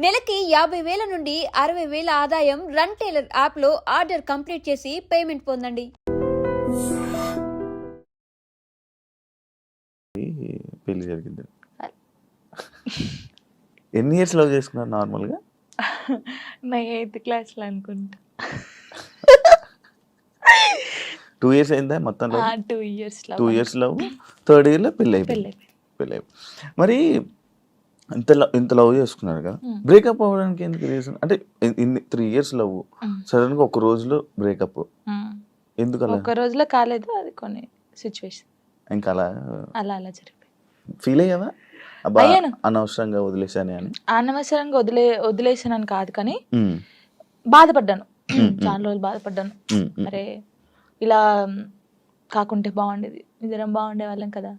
నెలకి 50,000 నుండి 60,000 ఆదాయం రన్ టైలర్ యాప్లో ఆర్డర్ కంప్లీట్ చేసి పేమెంట్ పొందండి. పెళ్లి జరిగింది. ఎన్ని ఇయర్స్ లవ్ చేసుకున్నారు నార్మల్గా? నా 8th క్లాస్లో అనుకుంటా. 2 years అయిందా మొత్తం? 2 years 2 years లవ్, 3rd yearలో పెళ్ళి అయిపోయింది. మరి ఇంత లవ్ చేసుకున్నారు కదా, బ్రేకప్ అవ్వడానికి ఎందుకు రీజన్? అంటే 3 years లవ్, సడన్ గా ఒక రోజులో బ్రేకప్ ఎందుకు? అలా ఒక రోజులో కాలేదు, అది కొన్ని సిచ్యువేషన్ ఇంకా అలా జరిగింది. ఫీల్ అయ్యావా అనవసరంగా వదిలేసాను అని? అనవసరంగా వదిలేసానని కాదు, కానీ బాధపడ్డాను. చాలా రోజులు బాధపడ్డాను. అరే ఇలా కాకుంటే బాగుండేది, ఇద్దరం బాగుండే వాళ్ళం కదా,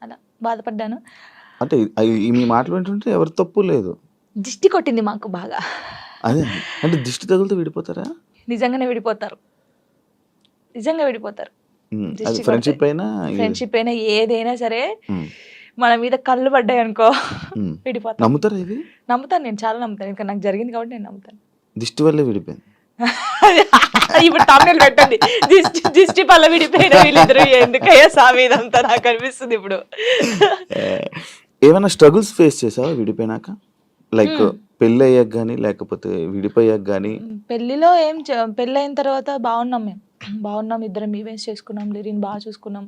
అలా బాధపడ్డాను. అంటే మీ మాటలు వింటుంటే ఎవరి తప్పు లేదు. దిష్టి కొట్టింది మాకు బాగా. అదే అంటే దిష్టి తగులుతూ విడిపోతారా? నిజంగా విడిపోతారు. ఫ్రెండ్షిప్ అయినా ఏదైనా సరే మన మీద కళ్ళు పడ్డాయి అనుకో విడిపోతారు. నమ్ముతారా ఇది? నమ్ముతాను, నేను చాలా నమ్ముతాను. ఇంకా నాకు జరిగింది కాబట్టి నేను నమ్ముతాను. దిష్టి వల్లే విడిపోయింది. ఇప్పుడు తమిళ పెట్టండి, దిష్టి వల్ల విడిపోయిన వీళ్ళిద్దరు ఎందుకయ్యా సామి ఇదంతా నాకు అనిపిస్తుంది ఇప్పుడు. ఏమైనా స్ట్రగుల్స్ ఫేస్ చేసావా విడిపోయినాక? లైక్ పెళ్ళి అయ్యాక కానీ లేకపోతే విడిపోయాక కానీ? పెళ్లిలో పెళ్ళి అయిన తర్వాత బాగున్నాం, ఇద్దరం ఈవెంట్స్ చేసుకున్నాం, లిరిని బాగా చూసుకున్నాం,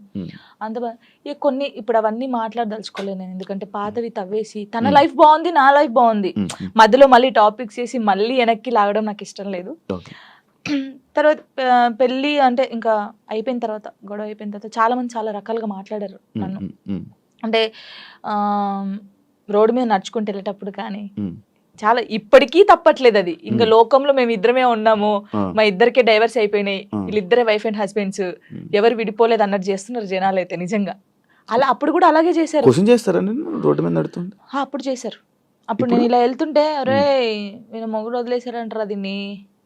అంత ఇక కొన్ని ఇప్పుడు అవన్నీ మాట్లాడదలుచుకోలేదు నేను. ఎందుకంటే పాతవి తవ్వేసి తన లైఫ్ బాగుంది, నా లైఫ్ బాగుంది, మధ్యలో మళ్ళీ టాపిక్స్ చేసి మళ్ళీ వెనక్కి లాగడం నాకు ఇష్టం లేదు. తర్వాత పెళ్ళి అంటే ఇంకా అయిపోయిన తర్వాత, గొడవ అయిపోయిన తర్వాత చాలా మంది చాలా రకాలుగా మాట్లాడారు నన్ను. అంటే రోడ్డు మీద నడుచుకుంటూ వెళ్ళేటప్పుడు కానీ చాలా, ఇప్పటికీ తప్పట్లేదు అది. ఇంకా లోకంలో మేము ఇద్దరమే ఉన్నాము, మా ఇద్దరికే డైవర్స్ అయిపోయినాయి, వీళ్ళిద్దరే వైఫ్ అండ్ హస్బెండ్స్, ఎవరు విడిపోలేదు అన్నట్టు చేస్తున్నారు జనాలు అయితే. నిజంగా అలా అప్పుడు కూడా అలాగే చేశారు. రోడ్డు మీద నడుతుంటే అప్పుడు చేశారు. అప్పుడు నేను ఇలా వెళ్తుంటే, అరే నేను మొగుడు వదిలేశారంటారా దీన్ని,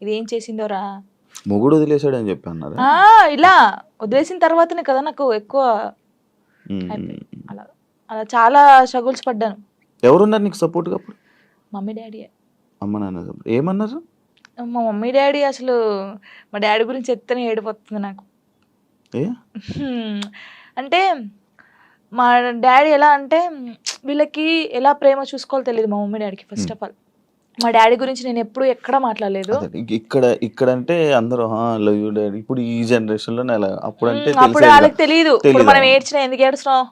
ఇది ఏం చేసిందోరా, మొగుడు వదిలేశాడు అని చెప్పి అన్నారు. ఇలా వదిలేసిన తర్వాతనే కదా నాకు ఎక్కువ అలా అలా చాలా స్ట్రగుల్స్ పడ్డాను. ఎవరున్నారు నీకు సపోర్ట్ గా అప్పుడు? Mummy daddy. అమ్మ నాన్న ఏమన్నారు? మా మమ్మీ డాడీ అసలు, మా డాడీ గురించి ఎత్తనే ఏడిపోతుంది నాకు. అంటే మా డాడీ ఎలా అంటే, వీళ్ళకి ఎలా ప్రేమ చూసుకోవాలో తెలియదు మా మమ్మీ డాడీకి. ఫస్ట్ ఆఫ్ ఆల్ మా డాడీ గురించి నేను ఎప్పుడు ఎక్కడ మాట్లాడలేదు. ఇక్కడ అంటే అందరూ లవ్ యూ డాడీ, ఇప్పుడు ఈ జనరేషన్ లో అప్పుడు వాళ్ళకి తెలియదు. ఇప్పుడు మనం ఏడ్చినా ఎందుకు ఏడుస్తున్నావు,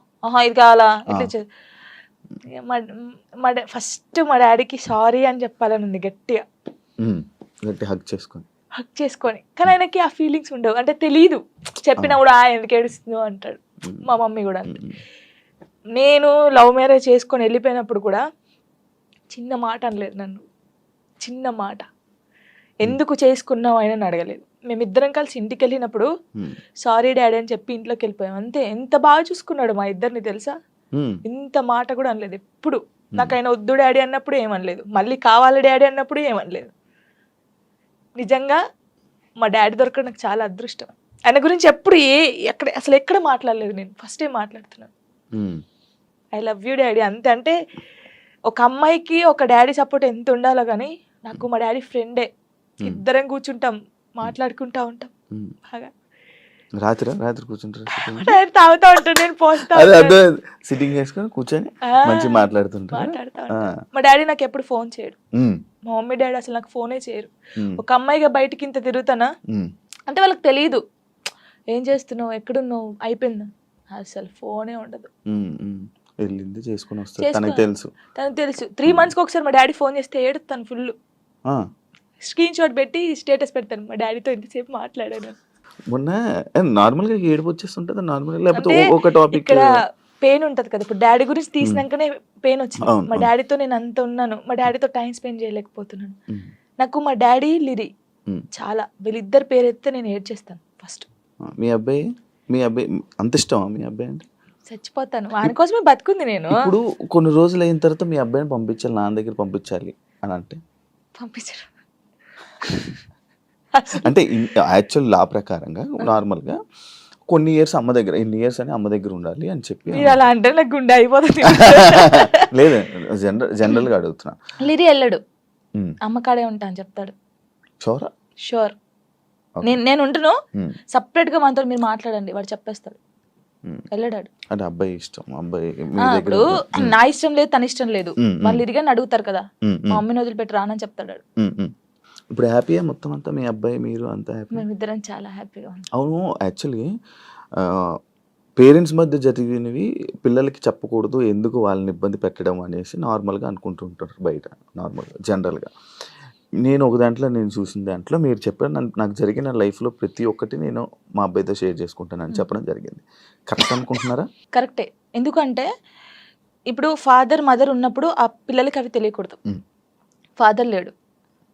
ఇది కావాలా, ఇట్లా. ఫస్ట్ మా డాడీకి సారీ అని చెప్పాలని ఉంది గట్టిగా, హక్ చేసుకొని. కానీ ఆయనకి ఆ ఫీలింగ్స్ ఉండవు, అంటే తెలీదు. చెప్పినా కూడా ఎందుకు ఏడుస్తుందో అంటాడు. మా మమ్మీ కూడా అంతే. నేను లవ్ మ్యారేజ్ చేసుకొని వెళ్ళిపోయినప్పుడు కూడా చిన్న మాట అనలేదు నన్ను, చిన్న మాట. ఎందుకు చేసుకున్నావు అయినా అడగలేదు. మేమిద్దరం కలిసి ఇంటికి వెళ్ళినప్పుడు సారీ డాడీ అని చెప్పి ఇంట్లోకి వెళ్ళిపోయాం అంతే. ఎంత బాగా చూసుకున్నాడు మా ఇద్దరిని తెలుసా, ఇంత మాట కూడా అనలేదు ఎప్పుడు. నాకు ఆయన వద్దు డాడీ అన్నప్పుడు ఏమనలేదు, మళ్ళీ కావాలి డాడీ అన్నప్పుడు ఏమనలేదు. నిజంగా మా డాడీ దొరకడం నాకు చాలా అదృష్టం. ఆయన గురించి ఎప్పుడు ఎక్కడ మాట్లాడలేదు నేను, ఫస్ట్ టైం మాట్లాడుతున్నాను. ఐ లవ్ యూ డాడీ అంతే. అంటే ఒక అమ్మాయికి ఒక డాడీ సపోర్ట్ ఎంత ఉండాలో, కానీ నాకు మా డాడీ ఫ్రెండే. ఇద్దరం కూర్చుంటాం, మాట్లాడుకుంటా ఉంటాం బాగా. రాత్రి కూర్చుంటారు, తాగుతా ఉంటాను, నేను పోస్తా సిట్టింగ్ చేసుకొని కూర్చొని మంచిగా మాట్లాడుతా. మా డాడీ నాకు ఎప్పుడు ఫోన్ చేయడు, మా మమ్మీ డాడీ అసలు నాకు ఫోనే చేయరు. ఒక అమ్మాయిగా బయటకి ఇంత తిరుగుతానా అంటే వాళ్ళకి తెలియదు, ఏం చేస్తున్నావు, ఎక్కడున్నావు, అయిపోయిందా, అసలు ఫోనే ఉండదు. తనకు తెలుసు 3 months ఒకసారి మా డాడీ ఫోన్ చేస్తే ఏడుతాను ఫుల్. స్క్రీన్ షాట్ పెట్టి స్టేటస్ పెడతాను, మా డాడీతో ఇంతసేపు మాట్లాడాను. మొన్న నార్మల్ గా ఏడుపు వచ్చేస్తుంటది నార్మల్, లేకపోతే ఒక టాపిక్ ఇక్కడ పెయిన్ ఉంటది కదా. ఇప్పుడు డాడీ గురించి తీసినాకనే పెయిన్ వచ్చింది. మా డాడీతో నేను అంత ఉన్నాను, మా డాడీతో టైం స్పెండ్ చేయలేకపోతున్నాను. నాకు మా డాడీ లిరి చాలా, వీళ్ళిద్దరు పేరు ఎత్తే నేను ఏడ్చేస్తాను ఫస్ట్. మీ అబ్బాయి అంత ఇష్టమా మీ అబ్బాయి అంటే? చచ్చిపోతాను, వాని కోసమే బతుకుంది నేను. ఇప్పుడు కొన్ని రోజులు అయిన తర్వాత మీ అబ్బాయిని పంపించాలి, నాన్న దగ్గర పంపించాలి అని అంటే పంపించరు. అంటే యాక్చువల్ లా ప్రకారంగా నార్మల్గా కొన్ని ఇయర్స్ అమ్మ దగ్గర, ఇన్ని ఇయర్స్ అని అమ్మ దగ్గర ఉండాలి అని చెప్పి. మీరు అలా అంటే నాకు గుండె అయిపోతుంది. లేదు, జనరల్గా అడుగుతున్నా. లిరి వెళ్ళడు, అమ్మ కాడే ఉంటా అని చెప్తాడు. షూర్. నేను ఉంటాను, సపరేట్ గా మనతో మీరు మాట్లాడండి, వాడు చెప్పేస్తాడు. వెళ్ళడాడు. అంటే అబ్బాయి ఇష్టం, అబ్బాయి ఇప్పుడు నా ఇష్టం లేదు, తన ఇష్టం లేదు, వాళ్ళు ఇరిగాని అడుగుతారు కదా, మా మమ్మీని వదిలిపెట్టి రానని చెప్తాడు. ఇప్పుడు హ్యాపీయా మొత్తం అంతా, మీ అబ్బాయి మీరు అంతా హ్యాపీ? మేమిద్దరం చాలా హ్యాపీగా ఉన్నాం. అవును, యాక్చువల్లీ పేరెంట్స్ మధ్య జరిగినవి పిల్లలకి చెప్పకూడదు, ఎందుకు వాళ్ళని ఇబ్బంది పెట్టడం అనేసి నార్మల్గా అనుకుంటుంటారు బయట, నార్మల్గా జనరల్గా. నేను ఒక దాంట్లో నేను చూసిన దాంట్లో మీరు చెప్పారు, నాకు జరిగిన లైఫ్లో ప్రతి ఒక్కటి నేను మా అబ్బాయితో షేర్ చేసుకుంటానని చెప్పడం జరిగింది. కరెక్ట్ అనుకుంటున్నారా? కరెక్టే. ఎందుకంటే ఇప్పుడు ఫాదర్ మదర్ ఉన్నప్పుడు ఆ పిల్లలకి అవి తెలియకూడదు. ఫాదర్ లేడు,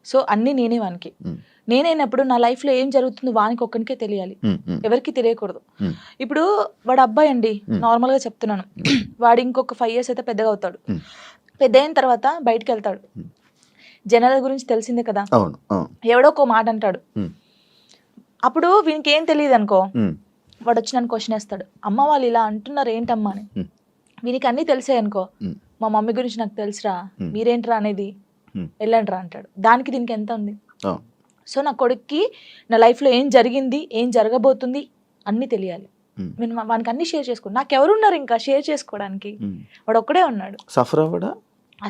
సో అన్నీ నేనే వానికి. నేనైనప్పుడు నా లైఫ్లో ఏం జరుగుతుందో వానికి ఒక్కనికే తెలియాలి, ఎవరికి తెలియకూడదు. ఇప్పుడు వాడు అబ్బాయి అండి, నార్మల్గా చెప్తున్నాను, వాడు ఇంకొక 5 years అయితే పెద్దగా అవుతాడు. పెద్ద అయిన తర్వాత బయటకు వెళ్తాడు, జనాల గురించి తెలిసిందే కదా, ఎవడో ఒక మాట అంటాడు. అప్పుడు వీనికి ఏం తెలియదు అనుకో, వాడు వచ్చి నన్ను క్వశ్చన్ వేస్తాడు, అమ్మ వాళ్ళు ఇలా అంటున్నారు ఏంటమ్మా అని. వీనికి అన్నీ తెలిసాయి అనుకో, మా మమ్మీ గురించి నాకు తెలుసురా, మీరేంట్రా అనేది, వెళ్ళండి రా అంటాడు. దానికి దీనికి ఎంత ఉంది? సో నా కొడుక్కి నా లైఫ్లో ఏం జరిగింది, ఏం జరగబోతుంది అన్నీ తెలియాలి. నేను వానికి అన్ని షేర్ చేసుకో, నాకెవరున్నారు ఇంకా షేర్ చేసుకోవడానికి, వాడు ఒక్కడే ఉన్నాడు. సఫర్ అవ్వడా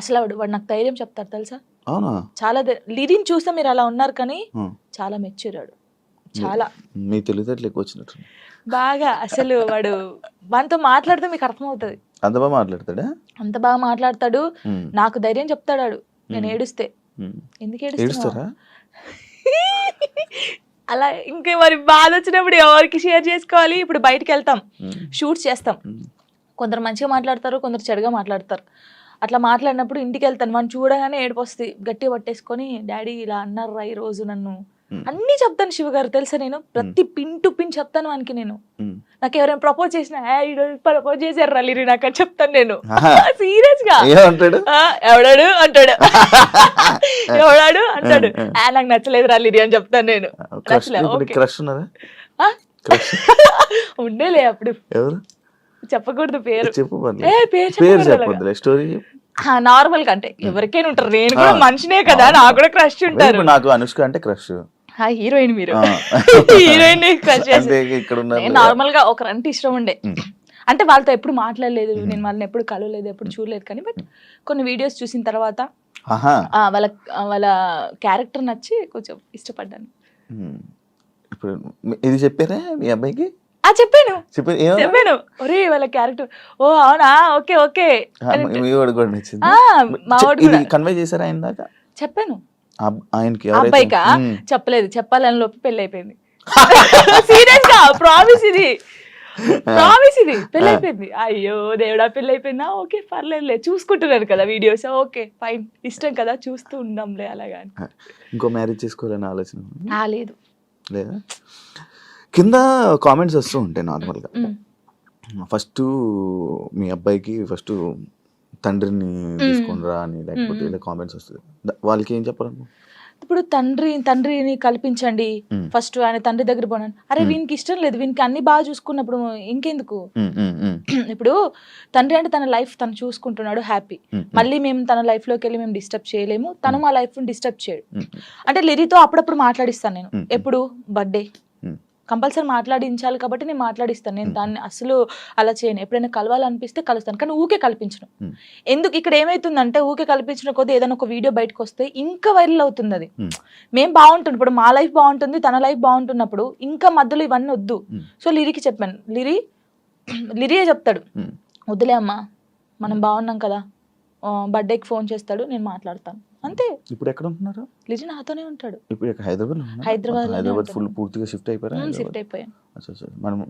అసలు వాడు నాకు ధైర్యం చెప్తాడు తెలుసా. అవునా? చాలా లిరిని చూస్తే మీరు అలా ఉన్నారు కానీ చాలా మెచ్యూరాడు, చాలా. మీ తెలివితేటలు ఎక్కువ వచ్చినట్టు బాగా. అసలు వాడు వానితో మాట్లాడితే మీకు అర్థమవుతుంది. అంత బాగా మాట్లాడతాడా? అంత బాగా మాట్లాడతాడు, నాకు ధైర్యం చెప్తాడు. నేను ఏడుస్తే, ఎందుకు ఏడుస్తారా అలా. ఇంకా మరి బాధ వచ్చినప్పుడు ఎవరికి షేర్ చేసుకోవాలి? ఇప్పుడు బయటకు వెళ్తాం, షూట్స్ చేస్తాం, కొందరు మంచిగా మాట్లాడతారు, కొందరు చెడుగా మాట్లాడతారు. అట్లా మాట్లాడినప్పుడు ఇంటికి వెళ్తాను, వాడిని చూడగానే ఏడుపు వస్తుంది, గట్టిగా పట్టేసుకొని డాడీ ఇలా అన్నారా ఈ రోజు నన్ను, అన్నీ చెప్తాను శివ గారు తెలుసా. నేను ప్రతి పిన్ టు పిన్ చెప్తాను వానికి. నేను నాకు ఎవరైనా ప్రపోజ్ చేసినా, ప్రపోజ్ చేశారు లిరి నాకు అని చెప్తాను నేను, సీరియస్ గా. ఎవడాడు అంటాడు, ఎవడాడు అంటాడు, నాకు నచ్చలేదు లిరి అని చెప్తాను నేను. ఉండేలే అప్పుడు, చెప్పకూడదు పేరు, నార్మల్ గా అంటే ఎవరికైనా ఉంటారు, నేను కూడా మనిషినే కదా, నాకు కూడా క్రష్ ఉంటారు. నాకు అనుష్క అంటే క్రష్, హీరోయిన్ మీరు హీరోయిన్ క్రష్. నార్మల్ గా ఒకరంటే ఇష్టం ఉండే, అంటే వాళ్ళతో ఎప్పుడు మాట్లాడలేదు, నేను వాళ్ళని ఎప్పుడు కలవలేదు, ఎప్పుడు చూడలేదు, కానీ బట్ కొన్ని వీడియోస్ చూసిన తర్వాత వాళ్ళ క్యారెక్టర్ నచ్చి కొంచెం ఇష్టపడ్డాను. ఇప్పుడు ఇది చెప్పారా మీ అబ్బాయికి? చెప్పాను ఒరే వాళ్ళ క్యారెక్టర్, ఓ అవునా, ఓకే ఓకే. కన్వే చేశారా ఆయన దాకా? చెప్పాను ఆయనకి. అబ్బాయికా చెప్పలేదు, చెప్పాలని లోపు పెళ్లి అయిపోయింది. సీరియస్ గా ప్రామిస్, ఇది పెళ్లి అయిపోయింది. అయ్యో దేవుడా, పెళ్లి అయిపోయిందా, ఓకే పర్లేదులే, చూసుకుంటున్నారు కదా వీడియోస్, ఓకే ఫైన్, ఇష్టం కదా చూస్తూ ఉందాంలే అలాగా. ఇంకో మ్యారేజ్ చేసుకోవాలని ఆలోచన లేదు లేదా? కింద కామెంట్స్ వస్తూ ఉంటాయి నార్మల్గా. ఫస్ట్ మీ అబ్బాయికి ఫస్ట్ తండ్రిని తీసుకునిరా అని, లేకపోతే ఇలా కామెంట్స్ వస్తుంది, వాళ్ళకి ఏం చెప్పాలను? ఇప్పుడు తండ్రిని కల్పించండి ఫస్ట్, ఆయన తండ్రి దగ్గర పోనాను. అరే వీనికి ఇష్టం లేదు, వీనికి అన్ని బాగా చూసుకున్నప్పుడు ఇంకెందుకు? ఇప్పుడు తండ్రి అంటే తన లైఫ్ తను చూసుకుంటున్నాడు, హ్యాపీ. మళ్ళీ మేము తన లైఫ్ లోకి వెళ్ళి మేము డిస్టర్బ్ చేయలేము, తను మా లైఫ్ డిస్టర్బ్ చేయడు. అంటే లిరితో అప్పుడప్పుడు మాట్లాడిస్తాను నేను, ఎప్పుడు బర్త్డే కంపల్సరీ మాట్లాడించాలి కాబట్టి నేను మాట్లాడిస్తాను. నేను దాన్ని అసలు అలా చేయను, ఎప్పుడైనా కలవాలనిపిస్తే కలుస్తాను, కానీ ఊకే కల్పించను. ఎందుకు ఇక్కడ ఏమైతుందంటే, ఊకే కల్పించిన కొద్దీ ఏదైనా ఒక వీడియో బయటకు వస్తే ఇంకా వైరల్ అవుతుంది. అది మేము బాగుంటుంది, ఇప్పుడు మా లైఫ్ బాగుంటుంది, తన లైఫ్ బాగుంటున్నప్పుడు ఇంకా మధ్యలో ఇవన్నీ వద్దు. సో లిరికి చెప్పాను, లిరియే చెప్తాడు, వద్దులే అమ్మా మనం బాగున్నాం కదా, బర్త్డేకి ఫోన్ చేస్తాడు, నేను మాట్లాడతాను అంతే. ఇప్పుడు ఎక్కడ ఉంటున్నారు? లిరి నాతోనే ఉంటాడు. ఇప్పుడు హైదరాబాద్ ఫుల్ పూర్తిగా షిఫ్ట్ అయిపోయారు? షిఫ్ట్ అయిపోయాను.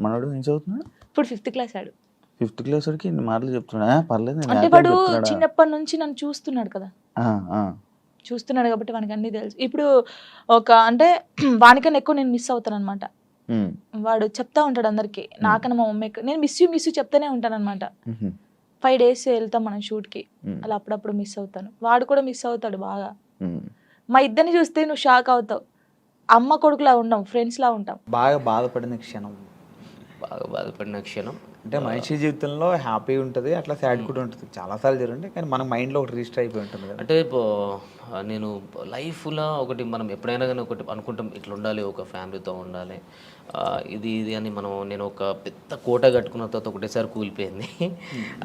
మనోడు ఏం చదువుతున్నాడు? ఇప్పుడు 5th క్లాస్ ఆడు. 5th క్లాస్ వాడికి మాటలు చెప్తున్నా, పర్లేదు. అంటే వాడు చిన్నప్పటి నుంచి నన్ను చూస్తున్నాడు కదా, చూస్తున్నాడు కాబట్టి వానికి అన్ని తెలుసు. ఇప్పుడు ఒక అంటే వానికన్నా ఎక్కువ నేను మిస్ అవుతాను అనమాట. వాడు చెప్తా ఉంటాడు అందరికి, నాకన్నా మా మమ్మీకి నేను మిస్ యూ చెప్తానే ఉంటాను అనమాట. 5 days వెళ్తాం మనం షూట్కి, అలా అప్పుడప్పుడు మిస్ అవుతాను, వాడు కూడా మిస్ అవుతాడు బాగా. మా ఇద్దరిని చూస్తే నువ్వు షాక్ అవుతావు, అమ్మ కొడుకులా ఉండం, ఫ్రెండ్స్ లా ఉంటాం. బాగా బాధపడిన క్షణం, బాగా బాధపడిన క్షణం. అంటే మనిషి జీవితంలో హ్యాపీ ఉంటుంది, అట్లా సాడ్ కూడా ఉంటుంది, చాలాసార్లు జరుగుతుంది, కానీ మన మైండ్లో ఒకటి రిజిస్టర్ అయిపోయి ఉంటుంది కదా. అంటే నేను లైఫ్లో ఒకటి మనం ఎప్పుడైనా కానీ ఒకటి అనుకుంటాం, ఇట్లా ఉండాలి, ఒక ఫ్యామిలీతో ఉండాలి, ఇది ఇది అని నేను ఒక పెద్ద కోట కట్టుకున్న తర్వాత ఒకటేసారి కూలిపోయింది.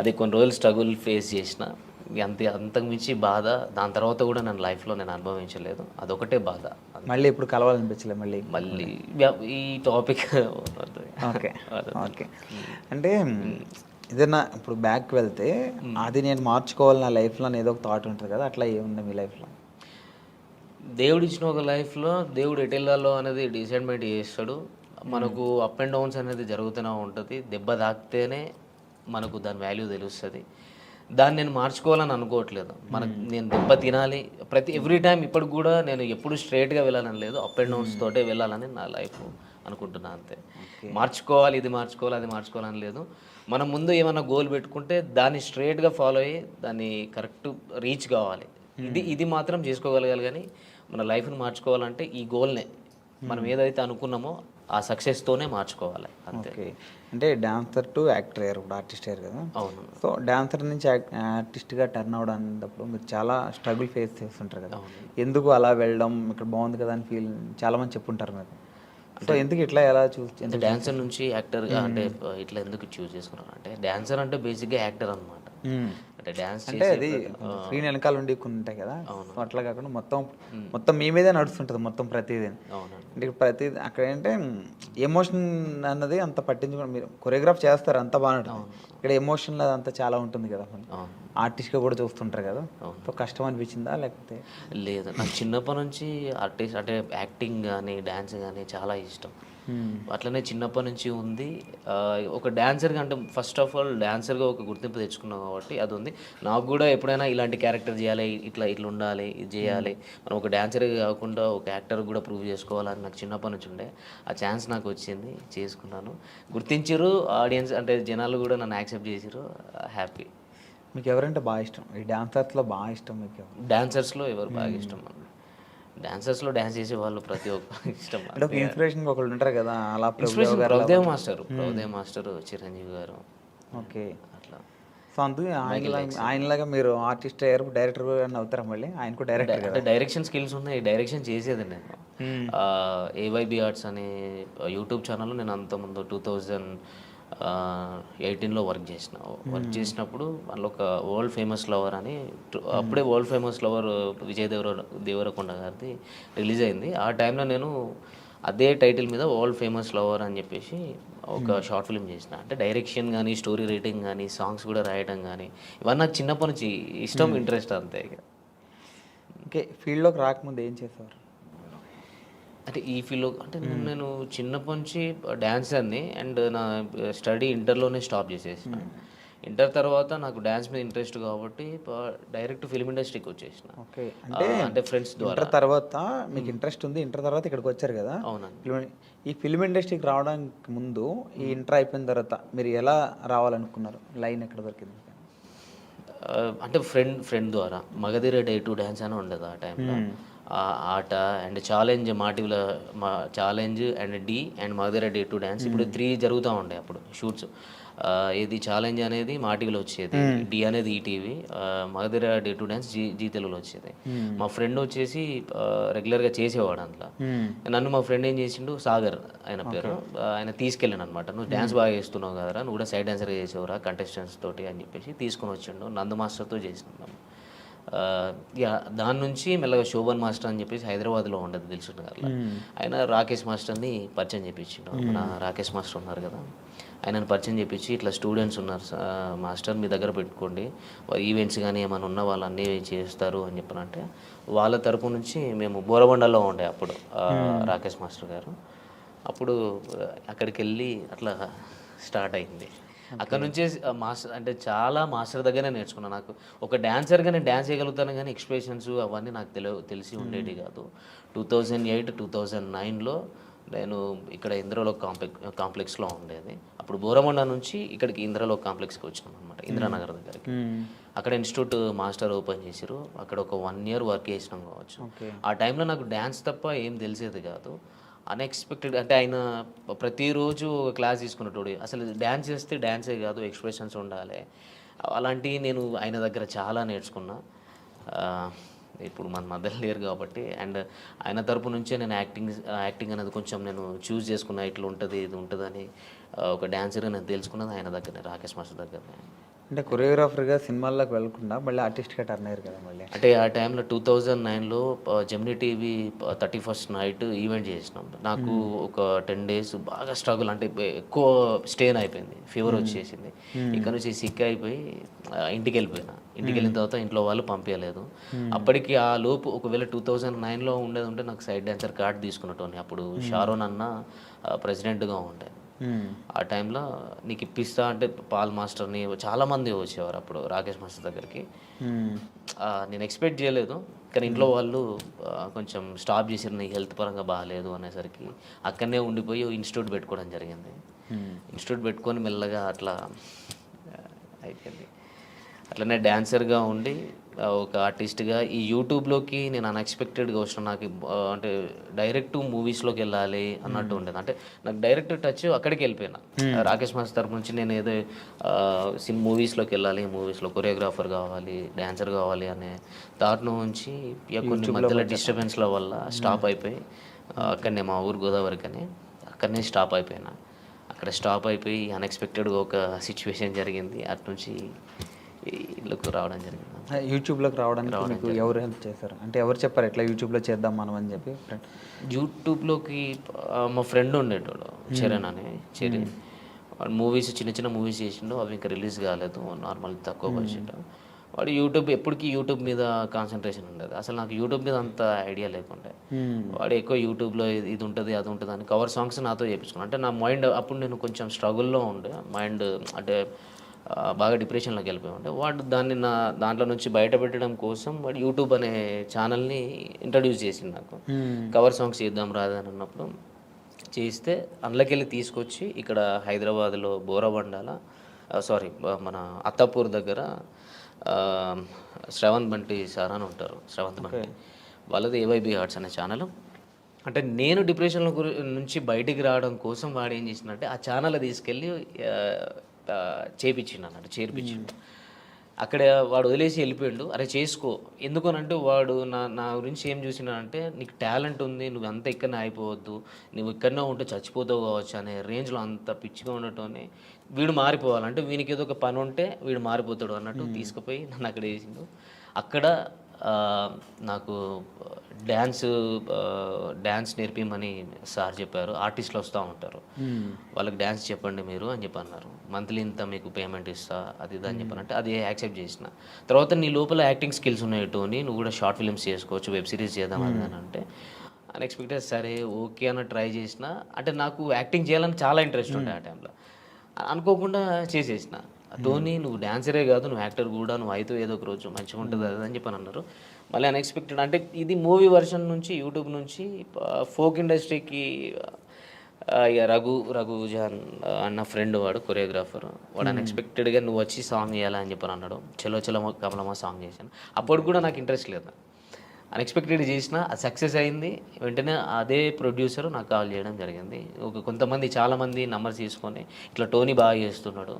అది కొన్ని రోజులు స్ట్రగుల్ ఫేస్ చేసిన, అంతకు మించి బాధ దాని తర్వాత కూడా నేను లైఫ్లో నేను అనుభవించలేదు, అదొకటే బాధ. మళ్ళీ ఇప్పుడు కలవాలనిపించలే మళ్ళీ ఈ టాపిక్. Okay okay. అంటే ఏదైనా ఇప్పుడు బ్యాక్ వెళ్తే అది నేను మార్చుకోవాలి నా లైఫ్లో అని ఏదో ఒక థాట్ ఉంటుంది కదా, అట్లా ఏముంది మీ లైఫ్లో? దేవుడు ఇచ్చిన ఒక లైఫ్లో దేవుడు ఎటు వెళ్ళాలో అనేది డిసైడ్మెంట్ చేస్తాడు. మనకు అప్ అండ్ డౌన్స్ అనేది జరుగుతూనే ఉంటుంది. దెబ్బ తాకితేనే మనకు దాని వాల్యూ తెలుస్తుంది. దాన్ని నేను మార్చుకోవాలని అనుకోవట్లేదు. నేను దెబ్బ తినాలి ఎవ్రీ టైం. ఇప్పుడు కూడా నేను ఎప్పుడు స్ట్రైట్గా వెళ్ళాలని లేదు, అప్ అండ్ డౌన్స్ తోటే వెళ్ళాలని నా లైఫ్ అనుకుంటున్నాను అంతే. మార్చుకోవాలి, ఇది మార్చుకోవాలి, అది మార్చుకోవాలని లేదు. మనం ముందు ఏమైనా గోల్ పెట్టుకుంటే దాన్ని స్ట్రైట్గా ఫాలో అయ్యి దాన్ని కరెక్ట్ రీచ్ కావాలి. ఇది మాత్రం చేసుకోగలగాలి. కానీ మన లైఫ్ని మార్చుకోవాలంటే ఈ గోల్నే మనం ఏదైతే అనుకున్నామో ఆ సక్సెస్తోనే మార్చుకోవాలి అంతే. అంటే డాన్సర్ టు యాక్టర్ అయ్యారు, ఇప్పుడు ఆర్టిస్ట్ అయ్యారు కదా. అవును. సో డాన్సర్ నుంచి ఆర్టిస్ట్గా టర్న్ అవడానికి మీరు చాలా స్ట్రగుల్ ఫేస్ చేస్తుంటారు కదా. ఎందుకు అలా వెళ్ళడం, ఇక్కడ బాగుంది కదా అని ఫీల్ చాలామంది చెప్పుంటారు మీరు. సో ఎందుకు ఇట్లా ఎలా అంటే డాన్సర్ నుంచి యాక్టర్గా అంటే ఇట్లా ఎందుకు చూస్ చేసుకున్నాను అంటే, డాన్సర్ అంటే బేసిక్గా యాక్టర్ అనమాట. అంటే డాన్స్ అంటే అది స్క్రీన్ వెనకాల ఉండి కొన్ని ఉంటాయి కదా, అట్లా కాకుండా మొత్తం మీ మీదే నడుస్తుంటుంది మొత్తం ప్రతిదీ. అంటే ప్రతిదీ అక్కడ ఏంటంటే ఎమోషన్ అన్నది అంత పట్టించుకోండి. మీరు కొరియోగ్రాఫ్ చేస్తారు అంత బాగుంటుంది, ఇక్కడ ఎమోషన్ అంతా చాలా ఉంటుంది కదా, ఆర్టిస్ట్గా కూడా చూస్తుంటారు కదా. సో కష్టం అనిపించిందా లేకపోతే? లేదు, నాకు చిన్నప్పటి నుంచి ఆర్టిస్ట్ అంటే యాక్టింగ్ కానీ డ్యాన్స్ కానీ చాలా ఇష్టం. అట్లనే చిన్నప్పటి నుంచి ఉంది. ఒక డాన్సర్గా అంటే ఫస్ట్ ఆఫ్ ఆల్ డాన్సర్గా ఒక గుర్తింపు తెచ్చుకున్నాం కాబట్టి అది ఉంది. నాకు కూడా ఎప్పుడైనా ఇలాంటి క్యారెక్టర్ చేయాలి, ఇట్లా ఉండాలి, ఇది చేయాలి, మనం ఒక డాన్సర్గా కాకుండా ఒక యాక్టర్ కూడా ప్రూవ్ చేసుకోవాలని నాకు చిన్నప్పటి నుంచి ఉండే. ఆ ఛాన్స్ నాకు వచ్చింది, చేసుకున్నాను. గుర్తించారు ఆడియన్స్, అంటే జనాలు కూడా నన్ను యాక్సెప్ట్ చేసారు. హ్యాపీ. మీకు ఎవరంటే బాగా ఇష్టం? ఈ డాన్సర్స్లో బాగా ఇష్టం మీకు? డాన్సర్స్లో ఎవరు బాగా ఇష్టం? డాన్సర్స్లో డాన్స్ చేసే వాళ్ళు ప్రతి ఒక్కరు ఇష్టం. అంటే ఒక ఇన్స్పిరేషన్ ఒకళ్ళు ఉంటారు కదా, అలా ప్రభుదేవ్ మాస్టర్, చిరంజీవి గారు. ఓకే, అట్లా. సో అందుకు ఆయనలాగా మీరు ఆర్టిస్ట్ అయ్యారు, డైరెక్టర్ అవుతారా మళ్ళీ? ఆయన కూడా డైరెక్టర్ కదా. అంటే డైరెక్షన్ స్కిల్స్ ఉన్నాయి, డైరెక్షన్ చేసేది నేను. ఏవైబి ఆర్ట్స్ అనే యూట్యూబ్ ఛానల్లో నేను అంతకుముందు 2018లో వర్క్ చేసినప్పుడు అందులో ఒక వరల్డ్ ఫేమస్ లవర్ అని, అప్పుడే world famous lover Vijay Deverakonda గారిది రిలీజ్ అయింది. ఆ టైంలో నేను అదే టైటిల్ మీద వరల్డ్ ఫేమస్ లవర్ అని చెప్పేసి ఒక షార్ట్ ఫిల్మ్ చేసిన. అంటే డైరెక్షన్ కానీ, స్టోరీ రైటింగ్ కానీ, సాంగ్స్ కూడా రాయడం కానీ, ఇవన్నీ నాకు చిన్నప్పటి నుంచి ఇష్టం, ఇంట్రెస్ట్ అంతే. ఓకే, ఫీల్డ్లోకి రాకముందు ఏం చేసేవారు? అంటే ఈ ఫీల్డ్లో అంటే నేను చిన్నప్పటి నుంచి డ్యాన్సర్ని, అండ్ నా స్టడీ ఇంటర్లోనే స్టాప్ చేసేసిన. ఇంటర్ తర్వాత నాకు డ్యాన్స్ మీద ఇంట్రెస్ట్ కాబట్టి డైరెక్ట్ ఫిల్మ్ ఇండస్ట్రీకి వచ్చేసిన. ఓకే, అంటే ఫ్రెండ్స్ ద్వారా. ఇంటర్ తర్వాత మీకు ఇంట్రెస్ట్ ఉంది, ఇంటర్ తర్వాత ఇక్కడికి వచ్చారు కదా. అవునండి. ఈ ఫిల్మ్ ఇండస్ట్రీకి రావడానికి ముందు, ఈ ఇంటర్ అయిపోయిన తర్వాత మీరు ఎలా రావాలనుకున్నారు? లైన్ ఎక్కడ దొరికింది? అంటే ఫ్రెండ్ ద్వారా మగధీర డే టు డ్యాన్స్ అని ఉండదు ఆ టైంలో. Aata and challenge, challenge and D and Magadheera day to dance, ఇప్పుడు 3 జరుగుతూ ఉండే అప్పుడు షూట్స్. ఇది ఛాలెంజ్ అనేది మా టీవీలో వచ్చేది, డి అనేది ETV, Magadheera day to dance Zee తెలుగులో వచ్చేది. మా ఫ్రెండ్ వచ్చేసి రెగ్యులర్గా చేసేవాడు అందులో. నన్ను మా ఫ్రెండ్ ఏం చేసిండు, సాగర్ ఆయన పేరు, ఆయన తీసుకెళ్ళాను అనమాట. నువ్వు డ్యాన్స్ బాగా చేస్తున్నావు కదరా, నువ్వు కూడా సైడ్ డాన్సర్గా చేసేవరా కంటెస్టెంట్స్ తోటి అని చెప్పేసి తీసుకొని వచ్చిండు. నందు మాస్టర్తో చేసినాం. దాని నుంచి మెల్లగా శోభన్ మాస్టర్ అని చెప్పేసి హైదరాబాద్లో ఉండదు దిల్సుఖ్ నగర్లో, ఆయన రాకేష్ మాస్టర్ని పరిచయం చేయించిండు. మన రాకేష్ మాస్టర్ ఉన్నారు కదా, ఆయనను పరిచయం చేయించి ఇట్లా స్టూడెంట్స్ ఉన్నారు మాస్టర్, మీ దగ్గర పెట్టుకోండి, ఈవెంట్స్ కానీ ఏమైనా ఉన్న వాళ్ళు అన్నీ చేస్తారు అని చెప్పనంటే, వాళ్ళ తరపు నుంచి మేము బోరబండలో ఉండే అప్పుడు రాకేష్ మాస్టర్ గారు. అప్పుడు అక్కడికి వెళ్ళి అట్లా స్టార్ట్ అయింది. అక్కడ నుంచే మాస్టర్ అంటే చాలా మాస్టర్ దగ్గరనే నేర్చుకున్నాను. నాకు ఒక డాన్సర్గా నేను డ్యాన్స్ చేయగలుగుతాను, కానీ ఎక్స్ప్రెషన్స్ అవన్నీ నాకు తెలిసి ఉండేవి కాదు. 2008, 2009లో నేను ఇక్కడ ఇంద్రలోక్ కాంప్లెక్స్లో ఉండేది. అప్పుడు బోరమండ నుంచి ఇక్కడికి ఇంద్రలోక్ కాంప్లెక్స్కి వచ్చినాం అనమాట, ఇంద్రానగర్ దగ్గరికి. అక్కడ ఇన్స్టిట్యూట్ మాస్టర్ ఓపెన్ చేసారు, అక్కడ ఒక 1 year వర్క్ చేసినాం కావచ్చు. ఆ టైంలో నాకు డ్యాన్స్ తప్ప ఏం తెలిసేది కాదు. అన్ఎక్స్పెక్టెడ్ అంటే ఆయన ప్రతిరోజు ఒక క్లాస్ తీసుకున్నట్టు అసలు డ్యాన్స్ చేస్తే డ్యాన్సే కాదు ఎక్స్ప్రెషన్స్ ఉండాలి. అలాంటివి నేను ఆయన దగ్గర చాలా నేర్చుకున్నా. ఇప్పుడు మన మధ్యలో లేరు కాబట్టి అండ్ ఆయన తరపు నుంచే నేను యాక్టింగ్ అనేది కొంచెం నేను చూస్ చేసుకున్నా. ఇట్లా ఉంటుంది ఇది ఉంటుందని ఒక డాన్సర్గా నేను తెలుసుకున్నది ఆయన దగ్గరనే, రాకేష్ మాస్టర్ దగ్గరనే. అంటే కొరియోగ్రాఫర్గా సినిమాల్లోకి వెళ్ళకుండా మళ్ళీ ఆర్టిస్ట్గా టర్న్ అయ్యారు కదా మళ్ళీ. అంటే ఆ టైంలో 2009లో Gemini TV 31st night event చేసినాం. నాకు ఒక 10 days బాగా స్ట్రగుల్, అంటే ఎక్కువ స్టేన్ అయిపోయింది, ఫీవర్ వచ్చేసింది. ఇక్కడ నుంచి సిక్ అయిపోయి ఇంటికి వెళ్ళిపోయినా. ఇంటికి వెళ్ళిన తర్వాత ఇంట్లో వాళ్ళు పంపించలేదు. అప్పటికి ఆ లోపు ఒకవేళ 2009లో ఉండేది ఉంటే నాకు సైడ్ డాన్సర్ కార్డ్ తీసుకున్నట్టు. అప్పుడు షారోన్ అన్న ప్రెసిడెంట్గా ఉండే. ఆ టైంలో నీకు ఇప్పిస్తా అంటే పాల్ మాస్టర్ని చాలామంది వచ్చేవారు అప్పుడు రాకేష్ మాస్టర్ దగ్గరికి. నేను ఎక్స్పెక్ట్ చేయలేదు, కానీ ఇంట్లో వాళ్ళు కొంచెం స్టాప్ చేసారు, నీ హెల్త్ పరంగా బాగాలేదు అనేసరికి అక్కడనే ఉండిపోయి ఇన్స్టిట్యూట్ పెట్టుకోవడం జరిగింది. ఇన్స్టిట్యూట్ పెట్టుకొని మెల్లగా అట్లా అయిపోయింది. అట్లనే డాన్సర్గా ఉండి ఒక ఆర్టిస్ట్గా ఈ యూట్యూబ్లోకి నేను అన్ఎక్స్పెక్టెడ్గా వచ్చిన. నాకు అంటే డైరెక్ట్ మూవీస్లోకి వెళ్ళాలి అన్నట్టు ఉండేది. అంటే నాకు డైరెక్ట్ టచ్ అక్కడికి వెళ్ళిపోయినా. రాకేష్ మాస్టర్ తరపు నుంచి నేను ఏదో మూవీస్లోకి వెళ్ళాలి, మూవీస్లో కొరియోగ్రాఫర్ కావాలి, డాన్సర్ కావాలి అనే థాట్ నుంచి కొన్ని మధ్యలో డిస్టర్బెన్స్ల వల్ల స్టాప్ అయిపోయి అక్కడనే మా ఊరు గోదావరికి అని అక్కడనే స్టాప్ అయిపోయినా. అక్కడ స్టాప్ అయిపోయి అన్ఎక్స్పెక్టెడ్గా ఒక సిచ్యువేషన్ జరిగింది. అటు నుంచి ఇళ్ళకు రావడం జరిగింది. యూట్యూబ్లోకి రావడానికి మీకు ఎవరు హెల్ప్ చేశారు? అంటే ఎవరు చెప్పారు ఎట్లా యూట్యూబ్లో చేద్దాం మనం అని చెప్పి? యూట్యూబ్లోకి మా ఫ్రెండ్ ఉండేటోడు చరణ్ అని. చరణ్ వాడు మూవీస్ చిన్న చిన్న మూవీస్ చేసిండు, అవి ఇంకా రిలీజ్ కాలేదు, నార్మల్ తక్కువ బడ్జెట్. వాడు ఎప్పటికీ యూట్యూబ్ మీద కాన్సన్ట్రేషన్ ఉండేది. అసలు నాకు యూట్యూబ్ మీద అంత ఐడియా లేకుండే. వాడు ఎక్కువ యూట్యూబ్లో ఇది ఉంటుంది అది ఉంటుంది అని కవర్ సాంగ్స్ నాతో చేయించుకున్నాను. అంటే నా మైండ్ అప్పుడు నేను కొంచెం స్ట్రగుల్లో ఉండే, మైండ్ అంటే బాగా డిప్రెషన్లోకి వెళ్ళిపోయి ఉండే. వాడు దాంట్లో నుంచి బయటపెట్టడం కోసం వాడు యూట్యూబ్ అనే ఛానల్ని ఇంట్రడ్యూస్ చేసింది నాకు. కవర్ సాంగ్స్ చేద్దాం రాదని అన్నప్పుడు చేస్తే అందులోకెళ్ళి తీసుకొచ్చి ఇక్కడ హైదరాబాద్లో బోరబండాల మన అత్తాపూర్ దగ్గర శ్రవంత్ బంటి సార్ అని ఉంటారు. శ్రవంత్ బంటి వాళ్ళది ఏవైబీ ఆర్ట్స్ అనే ఛానల్. అంటే నేను డిప్రెషన్లో నుంచి బయటికి రావడం కోసం వాడు ఏం చేసిందంటే ఆ ఛానల్ తీసుకెళ్ళి చేర్పించిండు. అక్కడ వాడు వదిలేసి వెళ్ళిపోయాడు. అరే చేసుకో, ఎందుకనంటే వాడు నా గురించి ఏం చూసినాడంటే నీకు టాలెంట్ ఉంది, నువ్వు అంతా ఇక్కడనే అయిపోవద్దు, నువ్వు ఇక్కడనే ఉంటే చచ్చిపోతావు కావచ్చు అనే రేంజ్లో అంత పిచ్చిగా ఉండటంనే వీడు మారిపోవాలంటే వీనికి ఏదో ఒక పని ఉంటే వీడు మారిపోతాడు అన్నట్టు తీసుకుపోయి నన్ను అక్కడ వేసిండు. అక్కడ నాకు డ్యాన్స్ నేర్పిమని సార్ చెప్పారు. ఆర్టిస్టులు వస్తూ ఉంటారు, వాళ్ళకి డ్యాన్స్ చెప్పండి మీరు అని చెప్పి అన్నారు. మంత్లీ ఇంత మీకు పేమెంట్ ఇస్తా అది ఇది అని చెప్పానంటే అది యాక్సెప్ట్ చేసిన. తర్వాత నీ లోపల యాక్టింగ్ స్కిల్స్ ఉన్నాయి టోని, నువ్వు కూడా షార్ట్ ఫిల్మ్స్ చేసుకోవచ్చు, వెబ్ సిరీస్ చేద్దాం అని అంటే అన్ఎక్స్పెక్టెడ్ సరే ఓకే అన్న ట్రై చేసిన. అంటే నాకు యాక్టింగ్ చేయాలని చాలా ఇంట్రెస్ట్ ఉండే ఆ టైంలో. అనుకోకుండా చేసేసిన. టోనీ నువ్వు డాన్సరే కాదు, నువ్వు యాక్టర్ కూడా, నువ్వు అయితే ఏదో ఒక రోజు మంచిగా ఉంటుంది అది అని చెప్పని అన్నారు. మళ్ళీ అన్ఎక్స్పెక్టెడ్ అంటే ఇది మూవీ వర్షన్ నుంచి యూట్యూబ్ నుంచి ఫోక్ ఇండస్ట్రీకి రఘుజాన్ అన్న ఫ్రెండ్, వాడు కొరియోగ్రాఫర్. వాడు అన్ఎక్స్పెక్టెడ్గా నువ్వు వచ్చి సాంగ్ చేయాలని చెప్పని అన్నాడు. చలో చలో కమలమ్మ సాంగ్ చేశాను. అప్పుడు కూడా నాకు ఇంట్రెస్ట్ లేదు, అన్ఎక్స్పెక్టెడ్ చేసిన, అది సక్సెస్ అయింది. వెంటనే అదే ప్రొడ్యూసర్ నాకు కాల్ చేయడం జరిగింది. కొంతమంది చాలామంది నంబర్స్ తీసుకొని ఇట్లా టోనీ బాగా చేస్తున్నాడు,